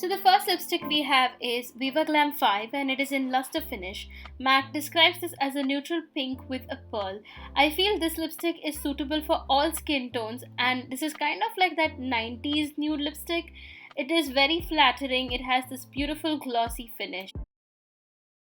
So the first lipstick we have is Viva Glam 5 and it is in luster finish. MAC describes this as a neutral pink with a pearl. I feel this lipstick is suitable for all skin tones and this is kind of like that 90s nude lipstick. It is very flattering. It has this beautiful glossy finish.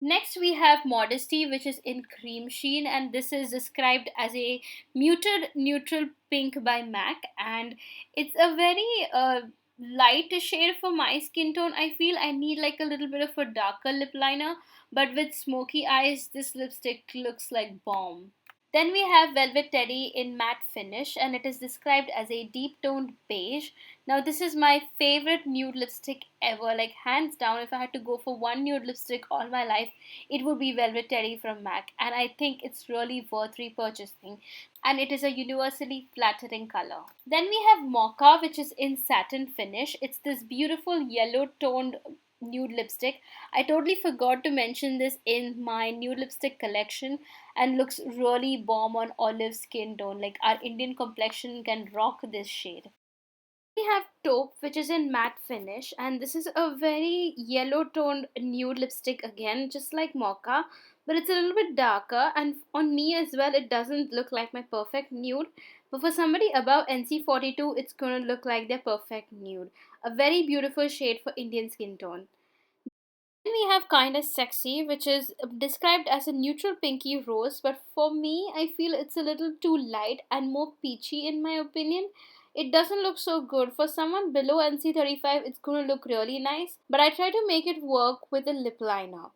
Next, we have Modesty, which is in cream sheen, and this is described as a muted neutral pink by MAC, and it's a very light shade for my skin tone. I feel I need like a little bit of a darker lip liner, but with smoky eyes, this lipstick looks like bomb. Then we have Velvet Teddy in matte finish and it is described as a deep toned beige. Now this is my favorite nude lipstick ever, like hands down. If I had to go for one nude lipstick all my life, it would be Velvet Teddy from MAC, and I think it's really worth repurchasing, and it is a universally flattering color. Then we have Mocha, which is in satin finish. It's this beautiful yellow toned nude lipstick. I totally forgot to mention this in my nude lipstick collection and looks really bomb on olive skin tone. Like our Indian complexion can rock this shade. We have Taupe, which is in matte finish, and this is a very yellow toned nude lipstick again, just like Mocha, but it's a little bit darker. And on me as well, it doesn't look like my perfect nude, but for somebody above NC42, it's gonna look like their perfect nude. A very beautiful shade for Indian skin tone. Then we have Kinda Sexy, which is described as a neutral pinky rose, but for me, I feel it's a little too light and more peachy in my opinion. It doesn't look so good. For someone below NC35, it's going to look really nice, but I try to make it work with a lip liner.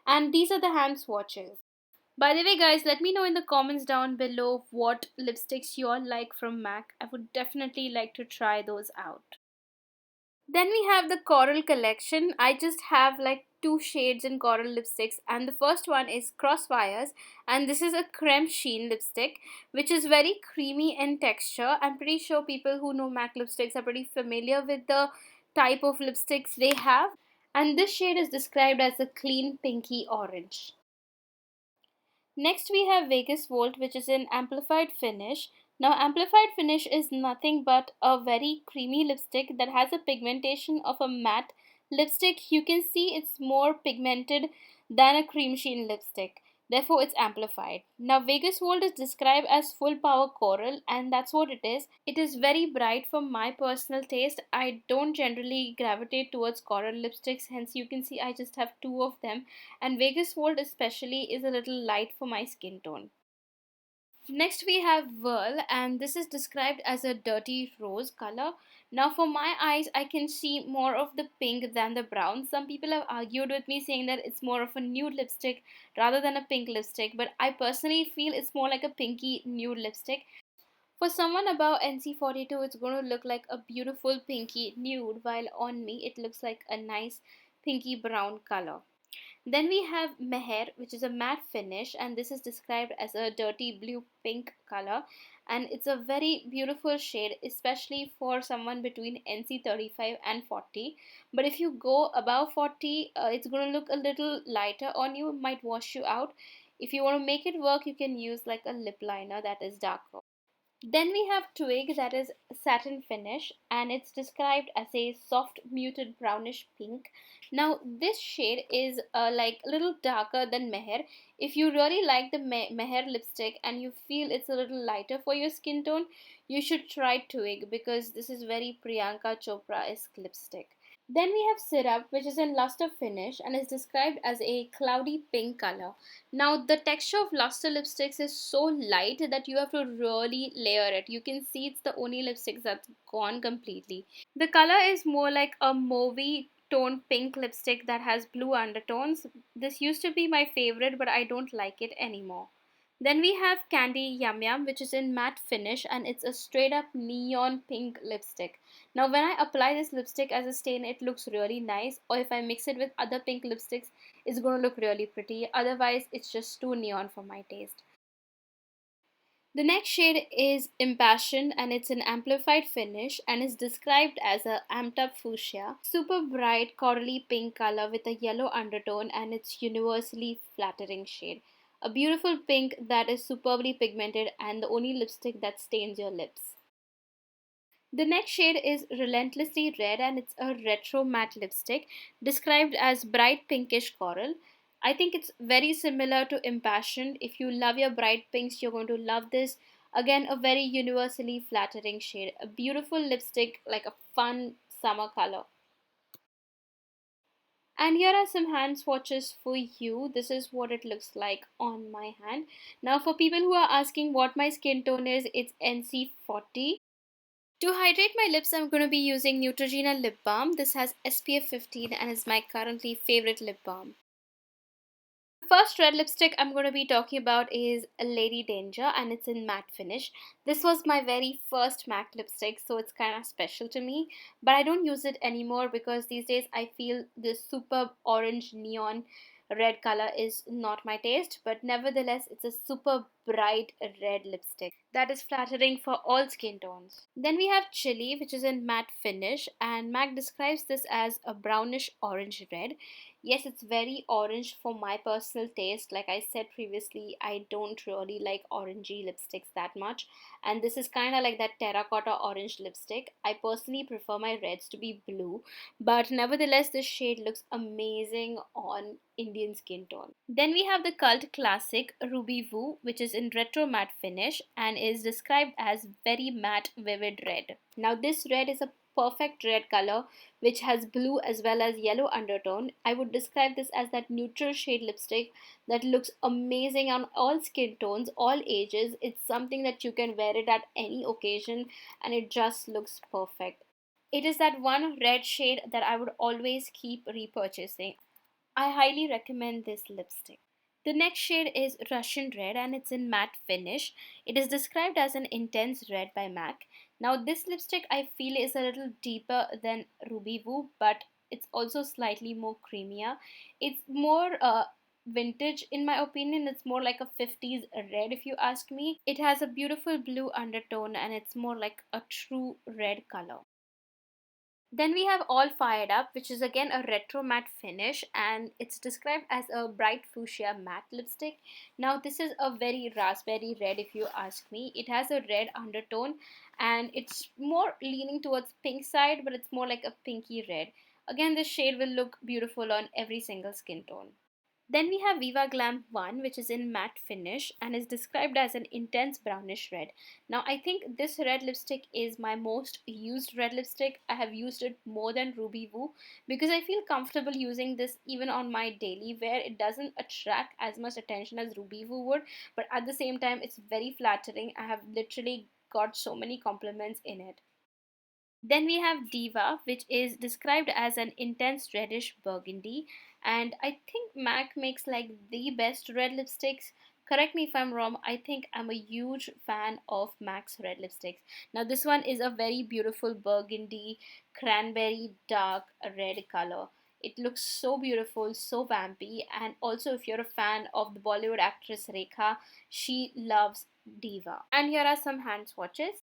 And these are the hand swatches. By the way, guys, let me know in the comments down below what lipsticks you all like from MAC. I would definitely like to try those out. Then we have the Coral collection. I just have like two shades in Coral lipsticks, and the first one is Crossfires, and this is a creme sheen lipstick which is very creamy in texture. I'm pretty sure people who know MAC lipsticks are pretty familiar with the type of lipsticks they have, and this shade is described as a clean pinky orange. Next, we have Vegas Volt, which is an amplified finish. Now, amplified finish is nothing but a very creamy lipstick that has a pigmentation of a matte lipstick. You can see it's more pigmented than a cream sheen lipstick. Therefore, it's amplified. Now, Vegas Volt is described as full power coral, and that's what it is. It is very bright for my personal taste. I don't generally gravitate towards coral lipsticks, hence, you can see I just have two of them, and Vegas Volt especially is a little light for my skin tone. Next we have Whirl, and this is described as a dirty rose color. Now for my eyes, I can see more of the pink than the brown. Some people have argued with me saying that it's more of a nude lipstick rather than a pink lipstick, but I personally feel it's more like a pinky nude lipstick. For someone above NC42, it's going to look like a beautiful pinky nude, while on me it looks like a nice pinky brown color. Then we have Meher, which is a matte finish, and this is described as a dirty blue pink color. And it's a very beautiful shade, especially for someone between NC35 and 40. But if you go above 40, it's going to look a little lighter on you, might wash you out. If you want to make it work, you can use like a lip liner that is darker. Then we have Twig, that is satin finish, and it's described as a soft muted brownish pink. Now this shade is like a little darker than Meher. If you really like the Meher lipstick and you feel it's a little lighter for your skin tone, you should try Twig because this is very Priyanka Chopra-esque lipstick. Then we have Syrup, which is in luster finish and is described as a cloudy pink color. Now, the texture of luster lipsticks is so light that you have to really layer it. You can see it's the only lipstick that's gone completely. The color is more like a mauvey tone pink lipstick that has blue undertones. This used to be my favorite, but I don't like it anymore. Then we have Candy Yum Yum, which is in matte finish and it's a straight up neon pink lipstick. Now, when I apply this lipstick as a stain, it looks really nice, or if I mix it with other pink lipsticks, it's going to look really pretty. Otherwise, it's just too neon for my taste. The next shade is Impassioned and it's an amplified finish and is described as a amped up fuchsia. Super bright corally pink color with a yellow undertone and it's universally flattering shade. A beautiful pink that is superbly pigmented and the only lipstick that stains your lips. The next shade is Relentlessly Red and it's a retro matte lipstick described as bright pinkish coral. I think it's very similar to Impassioned. If you love your bright pinks, you're going to love this. Again, a very universally flattering shade. A beautiful lipstick, like a fun summer color. And here are some hand swatches for you. This is what it looks like on my hand. Now, for people who are asking what my skin tone is, it's NC40. To hydrate my lips, I'm going to be using Neutrogena lip balm. This has SPF 15 and is my currently favorite lip balm. The first red lipstick I'm going to be talking about is Lady Danger and it's in matte finish. This was my very first MAC lipstick, so it's kind of special to me. But I don't use it anymore because these days I feel this super orange neon red color is not my taste. But nevertheless, it's a super bright red lipstick that is flattering for all skin tones. Then we have Chili, which is in matte finish, and MAC describes this as a brownish orange red. Yes, it's very orange for my personal taste. Like I said previously, I don't really like orangey lipsticks that much, and this is kind of like that terracotta orange lipstick. I personally prefer my reds to be blue, but nevertheless, this shade looks amazing on Indian skin tone. Then we have the cult classic Ruby Woo, which is in retro matte finish and is described as very matte vivid red. Now, this red is a perfect red color which has blue as well as yellow undertone. I would describe this as that neutral shade lipstick that looks amazing on all skin tones, all ages. It's something that you can wear it at any occasion and it just looks perfect. It is that one red shade that I would always keep repurchasing. I highly recommend this lipstick. The next shade is Russian Red and it's in matte finish. It is described as an intense red by MAC. Now, this lipstick I feel is a little deeper than Ruby Woo, but it's also slightly more creamier. It's more vintage in my opinion. It's more like a 50s red if you ask me. It has a beautiful blue undertone and it's more like a true red color. Then we have All Fired Up, which is again a retro matte finish and it's described as a bright fuchsia matte lipstick. Now, this is a very raspberry red if you ask me. It has a red undertone and it's more leaning towards pink side, but it's more like a pinky red. Again, this shade will look beautiful on every single skin tone. Then we have Viva Glam 1, which is in matte finish and is described as an intense brownish red. Now, I think this red lipstick is my most used red lipstick. I have used it more than Ruby Woo because I feel comfortable using this even on my daily wear. It doesn't attract as much attention as Ruby Woo would, but at the same time, it's very flattering. I have literally got so many compliments in it. Then we have Diva, which is described as an intense reddish burgundy. And I think MAC makes like the best red lipsticks. Correct me if I'm wrong, I think I'm a huge fan of MAC's red lipsticks. Now, this one is a very beautiful burgundy, cranberry dark red color. It looks so beautiful, so vampy. And also, if you're a fan of the Bollywood actress Rekha, she loves Diva. And here are some hand swatches.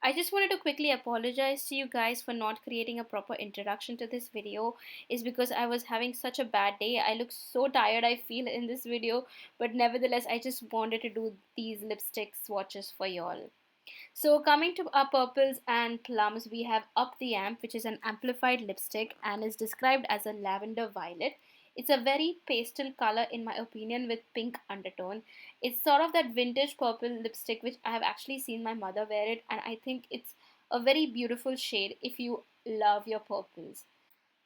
I just wanted to quickly apologize to you guys for not creating a proper introduction to this video. Is because I was having such a bad day. I look so tired I feel in this video, but nevertheless I just wanted to do these lipstick swatches for y'all. So coming to our purples and plums, we have Up the Amp, which is an amplified lipstick and is described as a lavender violet. It's a very pastel color in my opinion with pink undertone. It's sort of that vintage purple lipstick which I have actually seen my mother wear it and I think it's a very beautiful shade if you love your purples.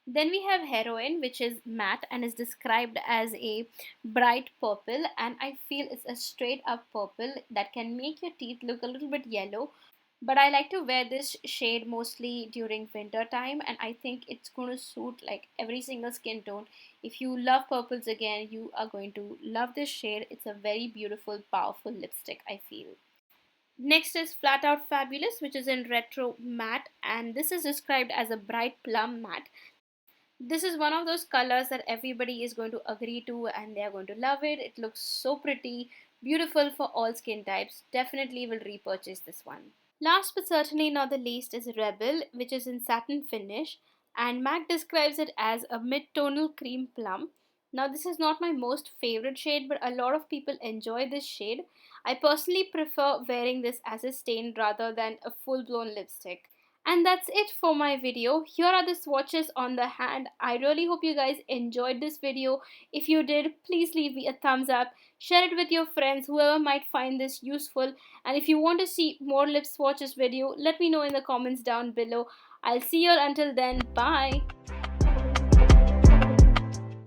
Then we have Heroine, which is matte and is described as a bright purple. And I feel it's a straight up purple that can make your teeth look a little bit yellow. But I like to wear this shade mostly during winter time, and I think it's going to suit like every single skin tone. If you love purples again, you are going to love this shade. It's a very beautiful, powerful lipstick, I feel. Next is Flat Out Fabulous, which is in retro matte, and this is described as a bright plum matte. This is one of those colors that everybody is going to agree to and they are going to love it. It looks so pretty, beautiful for all skin types. Definitely will repurchase this one. Last but certainly not the least is Rebel, which is in satin finish, and MAC describes it as a mid-tonal cream plum. Now, this is not my most favorite shade, but a lot of people enjoy this shade. I personally prefer wearing this as a stain rather than a full blown lipstick. And that's it for my video. Here are the swatches on the hand. I really hope you guys enjoyed this video. If you did, please leave me a thumbs up. Share it with your friends, whoever might find this useful. And if you want to see more lip swatches video, let me know in the comments down below. I'll see you all until then. Bye.